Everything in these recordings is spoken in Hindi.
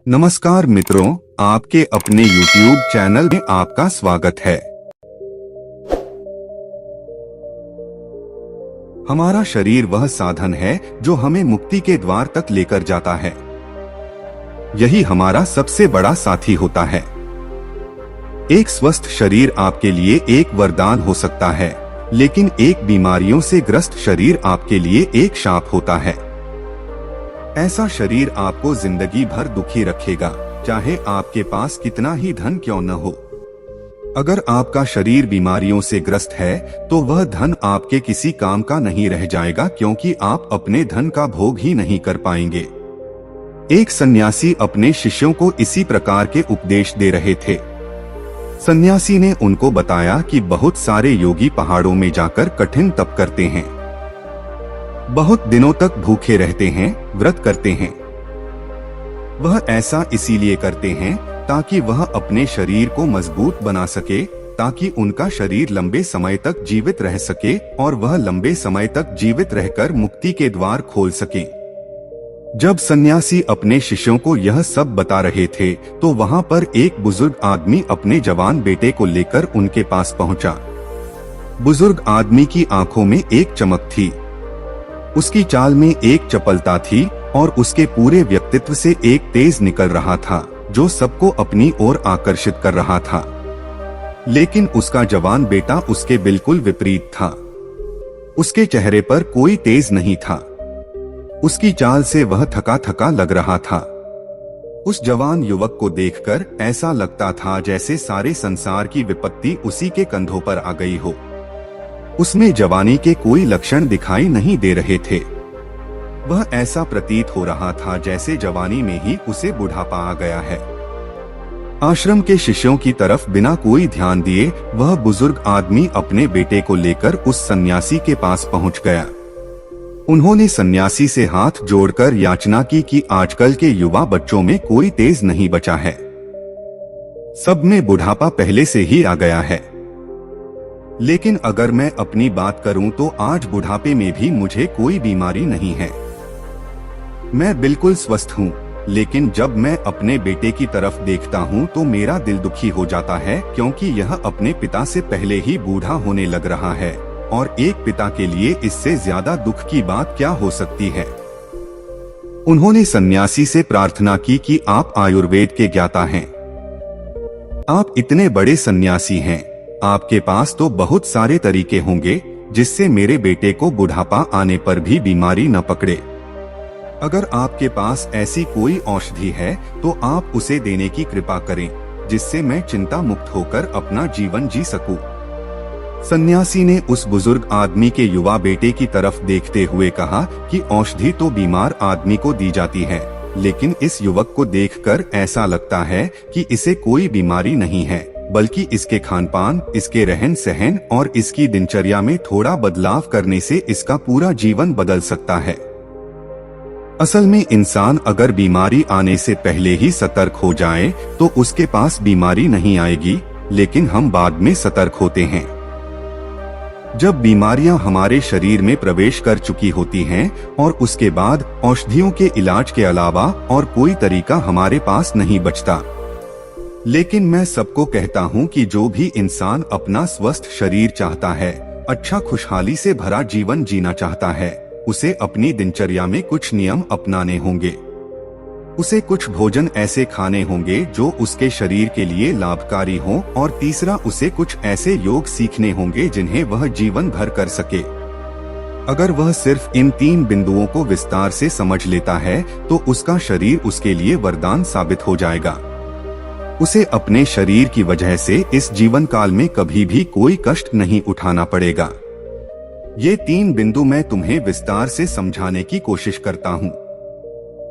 नमस्कार मित्रों, आपके अपने YouTube चैनल में आपका स्वागत है। हमारा शरीर वह साधन है जो हमें मुक्ति के द्वार तक लेकर जाता है। यही हमारा सबसे बड़ा साथी होता है। एक स्वस्थ शरीर आपके लिए एक वरदान हो सकता है, लेकिन एक बीमारियों से ग्रस्त शरीर आपके लिए एक शाप होता है। ऐसा शरीर आपको जिंदगी भर दुखी रखेगा, चाहे आपके पास कितना ही धन क्यों न हो। अगर आपका शरीर बीमारियों से ग्रस्त है, तो वह धन आपके किसी काम का नहीं रह जाएगा, क्योंकि आप अपने धन का भोग ही नहीं कर पाएंगे। एक सन्यासी अपने शिष्यों को इसी प्रकार के उपदेश दे रहे थे। सन्यासी ने उनको बताया कि बहुत सारे योगी पहाड़ों में जाकर कठिन तप करते हैं, बहुत दिनों तक भूखे रहते हैं, व्रत करते हैं। वह ऐसा इसीलिए करते हैं ताकि वह अपने शरीर को मजबूत बना सके, ताकि उनका शरीर लंबे समय तक जीवित रह सके और वह लंबे समय तक जीवित रहकर मुक्ति के द्वार खोल सके। जब सन्यासी अपने शिष्यों को यह सब बता रहे थे, तो वहां पर एक बुजुर्ग आदमी अपने जवान बेटे को लेकर उनके पास पहुंचा। बुजुर्ग आदमी की आंखों में एक चमक थी, उसकी चाल में एक चपलता थी और उसके पूरे व्यक्तित्व से एक तेज निकल रहा था जो सबको अपनी ओर आकर्षित कर रहा था। लेकिन उसका जवान बेटा उसके बिल्कुल विपरीत था। उसके चेहरे पर कोई तेज नहीं था, उसकी चाल से वह थका थका लग रहा था। उस जवान युवक को देखकर ऐसा लगता था जैसे सारे संसार की विपत्ति उसी के कंधों पर आ गई हो। उसमें जवानी के कोई लक्षण दिखाई नहीं दे रहे थे। वह ऐसा प्रतीत हो रहा था जैसे जवानी में ही उसे बुढ़ापा आ गया है। आश्रम के शिष्यों की तरफ बिना कोई ध्यान दिए वह बुजुर्ग आदमी अपने बेटे को लेकर उस सन्यासी के पास पहुंच गया। उन्होंने सन्यासी से हाथ जोड़कर याचना की कि आजकल के युवा बच्चों में कोई तेज नहीं बचा है, सब में बुढ़ापा पहले से ही आ गया है। लेकिन अगर मैं अपनी बात करूं तो आज बुढ़ापे में भी मुझे कोई बीमारी नहीं है, मैं बिल्कुल स्वस्थ हूं। लेकिन जब मैं अपने बेटे की तरफ देखता हूं तो मेरा दिल दुखी हो जाता है, क्योंकि यह अपने पिता से पहले ही बूढ़ा होने लग रहा है और एक पिता के लिए इससे ज्यादा दुख की बात क्या हो सकती है। उन्होंने सन्यासी से प्रार्थना की कि आप आयुर्वेद के ज्ञाता हैं, आप इतने बड़े सन्यासी हैं, आपके पास तो बहुत सारे तरीके होंगे जिससे मेरे बेटे को बुढ़ापा आने पर भी बीमारी न पकड़े। अगर आपके पास ऐसी कोई औषधि है तो आप उसे देने की कृपा करें, जिससे मैं चिंता मुक्त होकर अपना जीवन जी सकूं। सन्यासी ने उस बुजुर्ग आदमी के युवा बेटे की तरफ देखते हुए कहा कि औषधि तो बीमार आदमी को दी जाती है, लेकिन इस युवक को देखकर ऐसा लगता है कि इसे कोई बीमारी नहीं है, बल्कि इसके खानपान, इसके रहन सहन और इसकी दिनचर्या में थोड़ा बदलाव करने से इसका पूरा जीवन बदल सकता है। असल में इंसान अगर बीमारी आने से पहले ही सतर्क हो जाए तो उसके पास बीमारी नहीं आएगी, लेकिन हम बाद में सतर्क होते हैं। जब बीमारियां हमारे शरीर में प्रवेश कर चुकी होती हैं और उसके बाद औषधियों के इलाज के अलावा और कोई तरीका हमारे पास नहीं बचता। लेकिन मैं सबको कहता हूं कि जो भी इंसान अपना स्वस्थ शरीर चाहता है, अच्छा खुशहाली से भरा जीवन जीना चाहता है, उसे अपनी दिनचर्या में कुछ नियम अपनाने होंगे। उसे कुछ भोजन ऐसे खाने होंगे जो उसके शरीर के लिए लाभकारी हों, और तीसरा उसे कुछ ऐसे योग सीखने होंगे जिन्हें वह जीवन भर कर सके। अगर वह सिर्फ इन 3 बिंदुओं को विस्तार से समझ लेता है तो उसका शरीर उसके लिए वरदान साबित हो जाएगा। उसे अपने शरीर की वजह से इस जीवन काल में कभी भी कोई कष्ट नहीं उठाना पड़ेगा। ये 3 बिंदु मैं तुम्हें विस्तार से समझाने की कोशिश करता हूँ।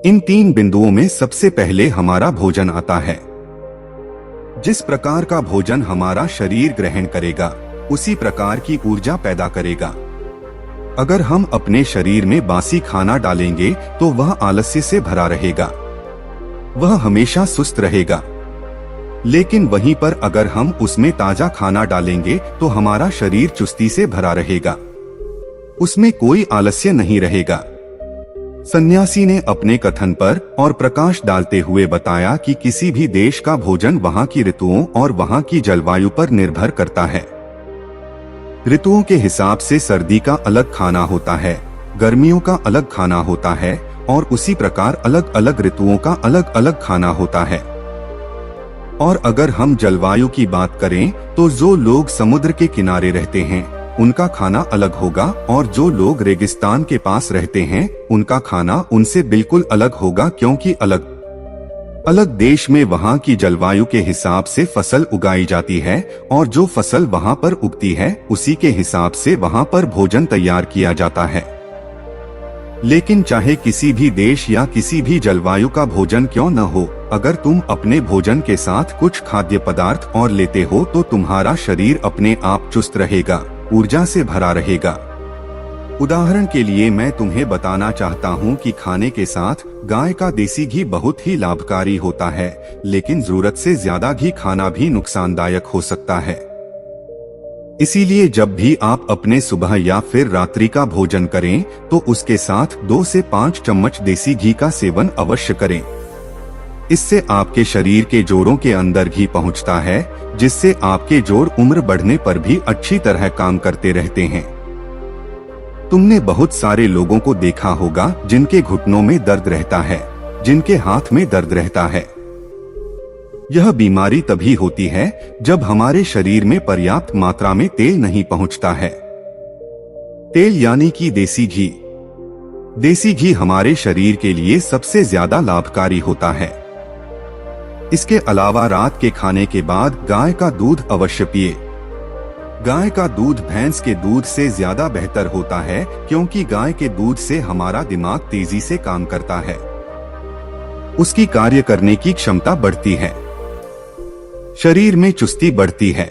इन 3 बिंदुओं में सबसे पहले हमारा भोजन आता है। जिस प्रकार का भोजन हमारा शरीर ग्रहण करेगा, उसी प्रकार की ऊर्जा पैदा करेगा। अगर हम अपने शरीर में बासी खाना डालेंगे तो वह आलस्य से भरा रहेगा, वह हमेशा सुस्त रहेगा। लेकिन वहीं पर अगर हम उसमें ताजा खाना डालेंगे तो हमारा शरीर चुस्ती से भरा रहेगा, उसमें कोई आलस्य नहीं रहेगा। सन्यासी ने अपने कथन पर और प्रकाश डालते हुए बताया कि किसी भी देश का भोजन वहाँ की ऋतुओं और वहाँ की जलवायु पर निर्भर करता है। ऋतुओं के हिसाब से सर्दी का अलग खाना होता है, गर्मियों का अलग खाना होता है और उसी प्रकार अलग अलग ऋतुओं का अलग अलग खाना होता है। और अगर हम जलवायु की बात करें तो जो लोग समुद्र के किनारे रहते हैं उनका खाना अलग होगा और जो लोग रेगिस्तान के पास रहते हैं उनका खाना उनसे बिल्कुल अलग होगा, क्योंकि अलग अलग देश में वहाँ की जलवायु के हिसाब से फसल उगाई जाती है और जो फसल वहाँ पर उगती है उसी के हिसाब से वहाँ पर भोजन तैयार किया जाता है। लेकिन चाहे किसी भी देश या किसी भी जलवायु का भोजन क्यों न हो, अगर तुम अपने भोजन के साथ कुछ खाद्य पदार्थ और लेते हो तो तुम्हारा शरीर अपने आप चुस्त रहेगा, ऊर्जा से भरा रहेगा। उदाहरण के लिए मैं तुम्हें बताना चाहता हूँ कि खाने के साथ गाय का देसी घी बहुत ही लाभकारी होता है, लेकिन जरूरत से ज्यादा घी खाना भी नुकसानदायक हो सकता है। इसीलिए जब भी आप अपने सुबह या फिर रात्रि का भोजन करें तो उसके साथ 2 से 5 चम्मच देसी घी का सेवन अवश्य करें। इससे आपके शरीर के जोड़ों के अंदर घी पहुंचता है, जिससे आपके जोड़ उम्र बढ़ने पर भी अच्छी तरह काम करते रहते हैं। तुमने बहुत सारे लोगों को देखा होगा जिनके घुटनों में दर्द रहता है, जिनके हाथ में दर्द रहता है। यह बीमारी तभी होती है जब हमारे शरीर में पर्याप्त मात्रा में तेल नहीं पहुंचता है। तेल यानी कि देसी घी। देसी घी हमारे शरीर के लिए सबसे ज्यादा लाभकारी होता है। इसके अलावा रात के खाने के बाद गाय का दूध अवश्य पिए। गाय का दूध भैंस के दूध से ज्यादा बेहतर होता है, क्योंकि गाय के दूध से हमारा दिमाग तेजी से काम करता है, उसकी कार्य करने की क्षमता बढ़ती है, शरीर में चुस्ती बढ़ती है।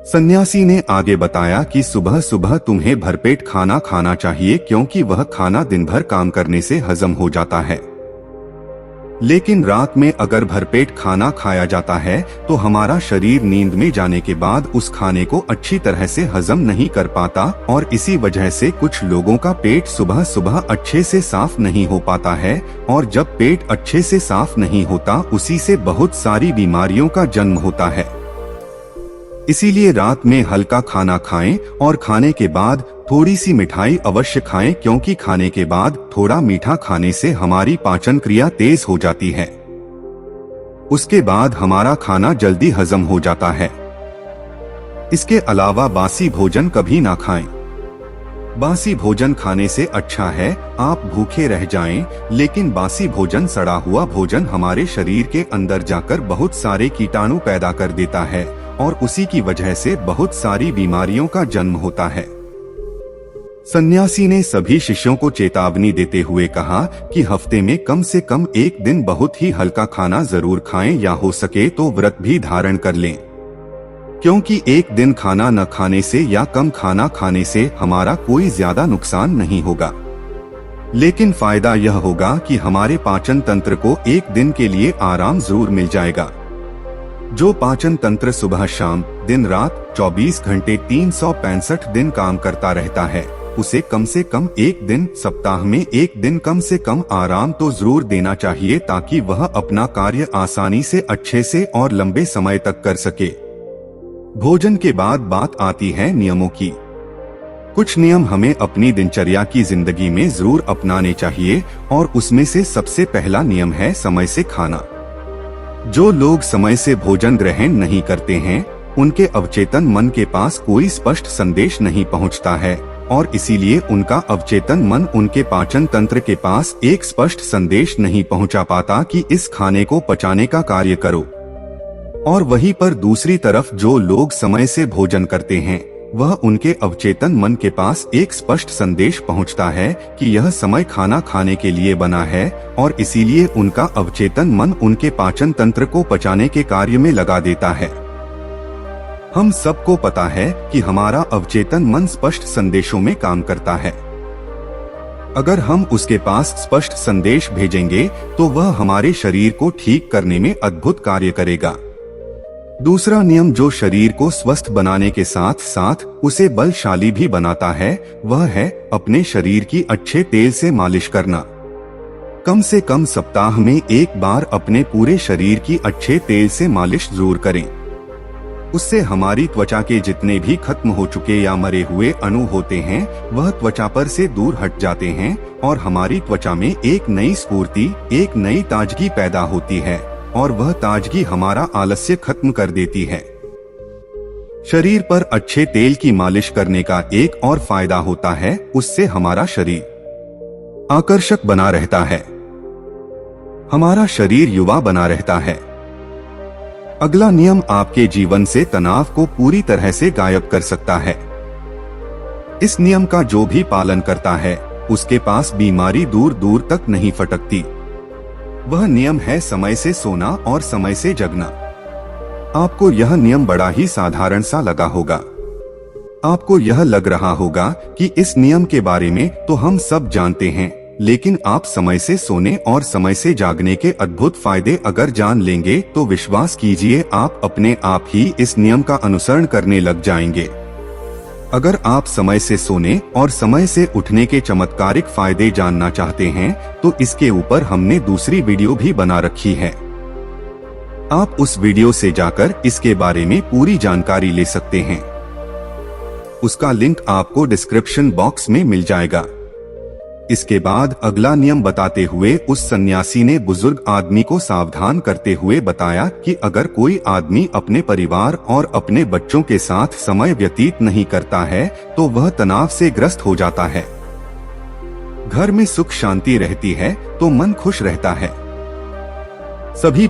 सन्यासी ने आगे बताया कि सुबह सुबह तुम्हें भरपेट खाना खाना चाहिए, क्योंकि वह खाना दिन भर काम करने से हजम हो जाता है। लेकिन रात में अगर भरपेट खाना खाया जाता है तो हमारा शरीर नींद में जाने के बाद उस खाने को अच्छी तरह से हजम नहीं कर पाता और इसी वजह से कुछ लोगों का पेट सुबह सुबह अच्छे से साफ नहीं हो पाता है, और जब पेट अच्छे से साफ नहीं होता उसी से बहुत सारी बीमारियों का जन्म होता है। इसीलिए रात में हल्का खाना खाएं और खाने के बाद थोड़ी सी मिठाई अवश्य खाएं, क्योंकि खाने के बाद थोड़ा मीठा खाने से हमारी पाचन क्रिया तेज हो जाती है। उसके बाद हमारा खाना जल्दी हजम हो जाता है। इसके अलावा बासी भोजन कभी ना खाएं। बासी भोजन खाने से अच्छा है आप भूखे रह जाएं, लेकिन बासी भोजन, सड़ा हुआ भोजन हमारे शरीर के अंदर जाकर बहुत सारे कीटाणु पैदा कर देता है और उसी की वजह से बहुत सारी बीमारियों का जन्म होता है। सन्यासी ने सभी शिष्यों को चेतावनी देते हुए कहा कि हफ्ते में कम से कम एक दिन बहुत ही हल्का खाना जरूर खाएं, या हो सके तो व्रत भी धारण कर लें, क्योंकि एक दिन खाना न खाने से या कम खाना खाने से हमारा कोई ज्यादा नुकसान नहीं होगा, लेकिन फायदा यह होगा कि हमारे पाचन तंत्र को एक दिन के लिए आराम जरूर मिल जाएगा। जो पाचन तंत्र सुबह शाम दिन रात 24 घंटे 365 दिन काम करता रहता है, उसे कम से कम एक दिन, सप्ताह में एक दिन कम से कम आराम तो जरूर देना चाहिए, ताकि वह अपना कार्य आसानी से, अच्छे से और लंबे समय तक कर सके। भोजन के बाद बात आती है नियमों की। कुछ नियम हमें अपनी दिनचर्या की जिंदगी में जरूर अपनाने चाहिए, और उसमें से सबसे पहला नियम है समय से खाना। जो लोग समय से भोजन ग्रहण नहीं करते हैं, उनके अवचेतन मन के पास कोई स्पष्ट संदेश नहीं पहुंचता है, और इसीलिए उनका अवचेतन मन उनके पाचन तंत्र के पास एक स्पष्ट संदेश नहीं पहुंचा पाता कि इस खाने को पचाने का कार्य करो। और वहीं पर दूसरी तरफ जो लोग समय से भोजन करते हैं, वह उनके अवचेतन मन के पास एक स्पष्ट संदेश पहुंचता है कि यह समय खाना खाने के लिए बना है, और इसीलिए उनका अवचेतन मन उनके पाचन तंत्र को पचाने के कार्य में लगा देता है। हम सबको पता है कि हमारा अवचेतन मन स्पष्ट संदेशों में काम करता है। अगर हम उसके पास स्पष्ट संदेश भेजेंगे तो वह हमारे शरीर को ठीक करने में अद्भुत कार्य करेगा। दूसरा नियम जो शरीर को स्वस्थ बनाने के साथ साथ उसे बलशाली भी बनाता है, वह है अपने शरीर की अच्छे तेल से मालिश करना। कम से कम सप्ताह में एक बार अपने पूरे शरीर की अच्छे तेल से मालिश जरूर करें। उससे हमारी त्वचा के जितने भी खत्म हो चुके या मरे हुए अणु होते हैं, वह त्वचा पर से दूर हट जाते हैं और हमारी त्वचा में एक नई स्फूर्ति, एक नई ताजगी पैदा होती है और वह ताजगी हमारा आलस्य खत्म कर देती है। शरीर पर अच्छे तेल की मालिश करने का एक और फायदा होता है, उससे हमारा शरीर आकर्षक बना रहता है, हमारा शरीर युवा बना रहता है। अगला नियम आपके जीवन से तनाव को पूरी तरह से गायब कर सकता है। इस नियम का जो भी पालन करता है, उसके पास बीमारी दूर दूर तक नहीं फटकती। वह नियम है समय से सोना और समय से जगना। आपको यह नियम बड़ा ही साधारण सा लगा होगा। आपको यह लग रहा होगा कि इस नियम के बारे में तो हम सब जानते हैं, लेकिन आप समय से सोने और समय से जागने के अद्भुत फायदे अगर जान लेंगे तो विश्वास कीजिए आप अपने आप ही इस नियम का अनुसरण करने लग जाएंगे। अगर आप समय से सोने और समय से उठने के चमत्कारिक फायदे जानना चाहते हैं तो इसके ऊपर हमने दूसरी वीडियो भी बना रखी है। आप उस वीडियो से जाकर इसके बारे में पूरी जानकारी ले सकते हैं। उसका लिंक आपको डिस्क्रिप्शन बॉक्स में मिल जाएगा। इसके बाद अगला नियम बताते हुए उस सन्यासी ने बुजुर्ग आदमी को सावधान करते हुए बताया कि अगर कोई आदमी अपने परिवार और अपने बच्चों के साथ समय व्यतीत नहीं करता है तो वह तनाव से ग्रस्त हो जाता है। घर में सुख शांति रहती है तो मन खुश रहता है। सभी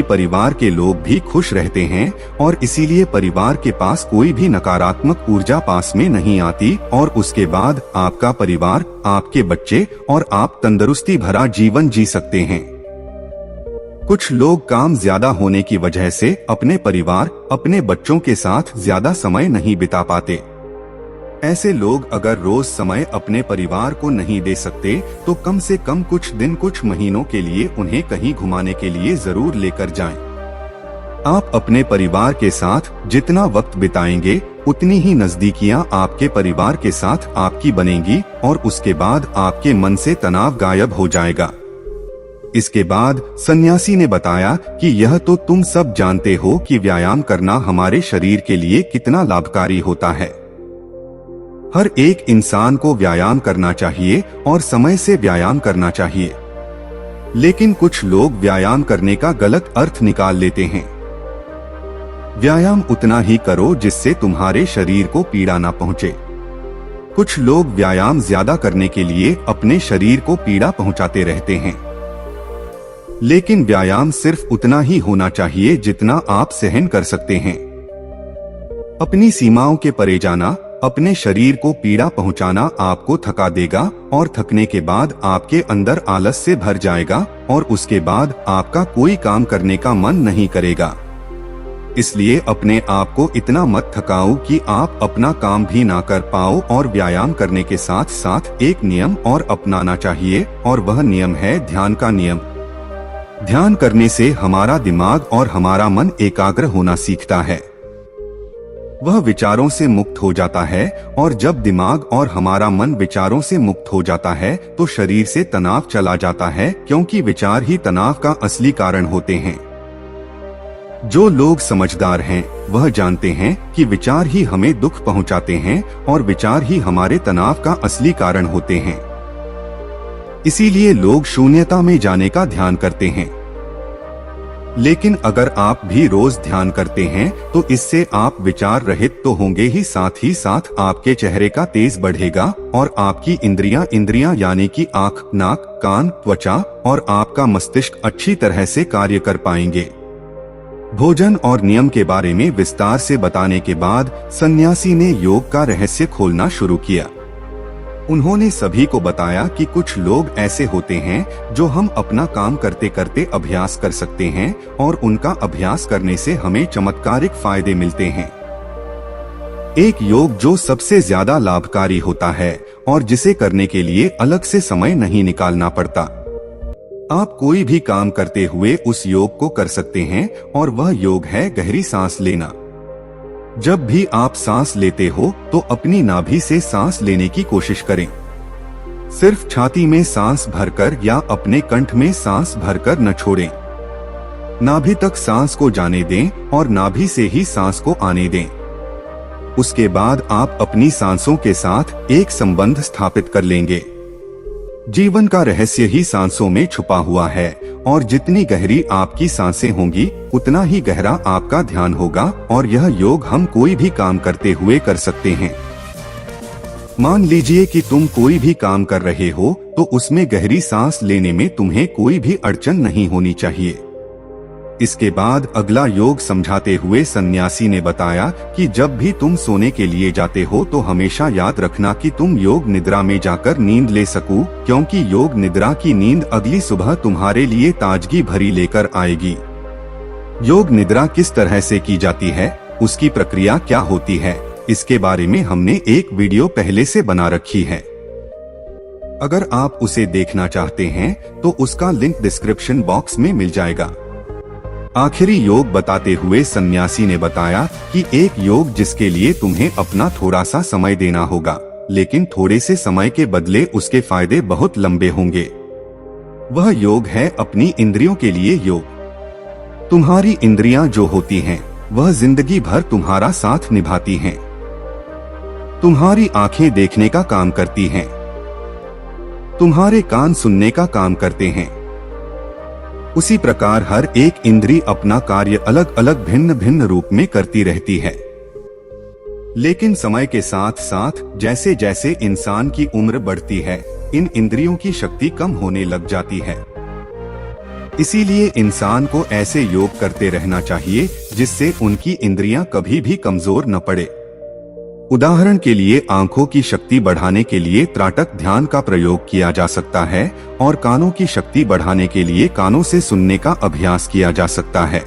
परिवार के लोग भी खुश रहते हैं और इसीलिए परिवार के पास कोई भी नकारात्मक ऊर्जा पास में नहीं आती और उसके बाद आपका परिवार, आपके बच्चे और आप तंदुरुस्ती भरा जीवन जी सकते हैं। कुछ लोग काम ज्यादा होने की वजह से अपने परिवार, अपने बच्चों के साथ ज्यादा समय नहीं बिता पाते। ऐसे लोग अगर रोज समय अपने परिवार को नहीं दे सकते तो कम से कम कुछ दिन, कुछ महीनों के लिए उन्हें कहीं घुमाने के लिए जरूर लेकर जाएं। आप अपने परिवार के साथ जितना वक्त बिताएंगे उतनी ही नजदीकियां आपके परिवार के साथ आपकी बनेंगी और उसके बाद आपके मन से तनाव गायब हो जाएगा। इसके बाद सन्यासी ने बताया कि यह तो तुम सब जानते हो कि व्यायाम करना हमारे शरीर के लिए कितना लाभकारी होता है। हर एक इंसान को व्यायाम करना चाहिए और समय से व्यायाम करना चाहिए, लेकिन कुछ लोग व्यायाम करने का गलत अर्थ निकाल लेते हैं। व्यायाम उतना ही करो जिससे तुम्हारे शरीर को पीड़ा ना पहुंचे। कुछ लोग व्यायाम ज्यादा करने के लिए अपने शरीर को पीड़ा पहुंचाते रहते हैं, लेकिन व्यायाम सिर्फ उतना ही होना चाहिए जितना आप सहन कर सकते हैं। अपनी सीमाओं के परे जाना, अपने शरीर को पीड़ा पहुंचाना आपको थका देगा और थकने के बाद आपके अंदर आलस से भर जाएगा और उसके बाद आपका कोई काम करने का मन नहीं करेगा। इसलिए अपने आप को इतना मत थकाओ कि आप अपना काम भी ना कर पाओ। और व्यायाम करने के साथ साथ एक नियम और अपनाना चाहिए और वह नियम है ध्यान का नियम। ध्यान करने से हमारा दिमाग और हमारा मन एकाग्र होना सीखता है। वह विचारों से मुक्त हो जाता है और जब दिमाग और हमारा मन विचारों से मुक्त हो जाता है तो शरीर से तनाव चला जाता है, क्योंकि विचार ही तनाव का असली कारण होते हैं। जो लोग समझदार हैं वह जानते हैं कि विचार ही हमें दुख पहुंचाते हैं और विचार ही हमारे तनाव का असली कारण होते हैं। इसीलिए लोग शून्यता में जाने का ध्यान करते हैं। लेकिन अगर आप भी रोज ध्यान करते हैं तो इससे आप विचार रहित तो होंगे ही साथ आपके चेहरे का तेज बढ़ेगा और आपकी इंद्रियां यानी कि आँख, नाक, कान, त्वचा और आपका मस्तिष्क अच्छी तरह से कार्य कर पाएंगे। भोजन और नियम के बारे में विस्तार से बताने के बाद सन्यासी ने योग का रहस्य खोलना शुरू किया। उन्होंने सभी को बताया कि कुछ लोग ऐसे होते हैं जो हम अपना काम करते करते अभ्यास कर सकते हैं और उनका अभ्यास करने से हमें चमत्कारिक फायदे मिलते हैं। एक योग जो सबसे ज्यादा लाभकारी होता है और जिसे करने के लिए अलग से समय नहीं निकालना पड़ता। आप कोई भी काम करते हुए उस योग को कर सकते हैं और वह योग है गहरी सांस लेना। जब भी आप सांस लेते हो तो अपनी नाभि से सांस लेने की कोशिश करें। सिर्फ छाती में सांस भरकर या अपने कंठ में सांस भरकर न छोड़ें। नाभि तक सांस को जाने दें और नाभि से ही सांस को आने दें। उसके बाद आप अपनी सांसों के साथ एक संबंध स्थापित कर लेंगे। जीवन का रहस्य ही सांसों में छुपा हुआ है और जितनी गहरी आपकी सांसें होंगी उतना ही गहरा आपका ध्यान होगा और यह योग हम कोई भी काम करते हुए कर सकते हैं। मान लीजिए कि तुम कोई भी काम कर रहे हो तो उसमें गहरी सांस लेने में तुम्हें कोई भी अड़चन नहीं होनी चाहिए। इसके बाद अगला योग समझाते हुए सन्यासी ने बताया कि जब भी तुम सोने के लिए जाते हो तो हमेशा याद रखना कि तुम योग निद्रा में जाकर नींद ले सको, क्योंकि योग निद्रा की नींद अगली सुबह तुम्हारे लिए ताजगी भरी लेकर आएगी। योग निद्रा किस तरह से की जाती है, उसकी प्रक्रिया क्या होती है, इसके बारे में हमने एक वीडियो पहले से बना रखी है। अगर आप उसे देखना चाहते हैं तो उसका लिंक डिस्क्रिप्शन बॉक्स में मिल जाएगा। आखिरी योग बताते हुए सन्यासी ने बताया कि एक योग जिसके लिए तुम्हें अपना थोड़ा सा समय देना होगा, लेकिन थोड़े से समय के बदले उसके फायदे बहुत लंबे होंगे। वह योग है अपनी इंद्रियों के लिए योग। तुम्हारी इंद्रियां जो होती हैं, वह जिंदगी भर तुम्हारा साथ निभाती हैं। तुम्हारी आंखें देखने का काम करती हैं। तुम्हारे कान सुनने का काम करते हैं। उसी प्रकार हर एक इंद्री अपना कार्य अलग अलग भिन्न भिन्न रूप में करती रहती है। लेकिन समय के साथ साथ जैसे जैसे इंसान की उम्र बढ़ती है, इन इंद्रियों की शक्ति कम होने लग जाती है। इसीलिए इंसान को ऐसे योग करते रहना चाहिए जिससे उनकी इंद्रियां कभी भी कमजोर न पड़े। उदाहरण के लिए आंखों की शक्ति बढ़ाने के लिए त्राटक ध्यान का प्रयोग किया जा सकता है और कानों की शक्ति बढ़ाने के लिए कानों से सुनने का अभ्यास किया जा सकता है।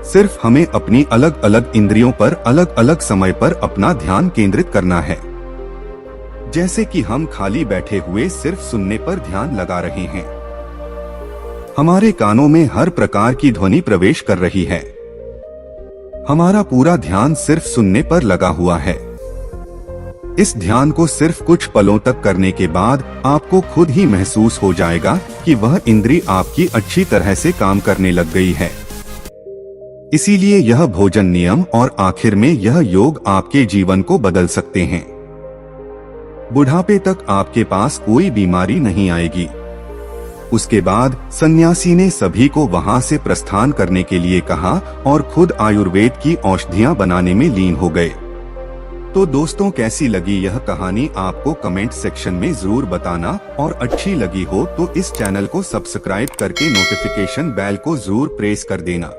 सिर्फ हमें अपनी अलग अलग इंद्रियों पर अलग अलग समय पर अपना ध्यान केंद्रित करना है। जैसे कि हम खाली बैठे हुए सिर्फ सुनने पर ध्यान लगा रहे हैं। हमारे कानों में हर प्रकार की ध्वनि प्रवेश कर रही है। हमारा पूरा ध्यान सिर्फ सुनने पर लगा हुआ है। इस ध्यान को सिर्फ कुछ पलों तक करने के बाद आपको खुद ही महसूस हो जाएगा कि वह इंद्री आपकी अच्छी तरह से काम करने लग गई है। इसीलिए यह भोजन नियम और आखिर में यह योग आपके जीवन को बदल सकते हैं। बुढ़ापे तक आपके पास कोई बीमारी नहीं आएगी। उसके बाद सन्यासी ने सभी को वहां से प्रस्थान करने के लिए कहा और खुद आयुर्वेद की औषधियां बनाने में लीन हो गए। तो दोस्तों, कैसी लगी यह कहानी आपको कमेंट सेक्शन में जरूर बताना और अच्छी लगी हो तो इस चैनल को सब्सक्राइब करके नोटिफिकेशन बेल को जरूर प्रेस कर देना।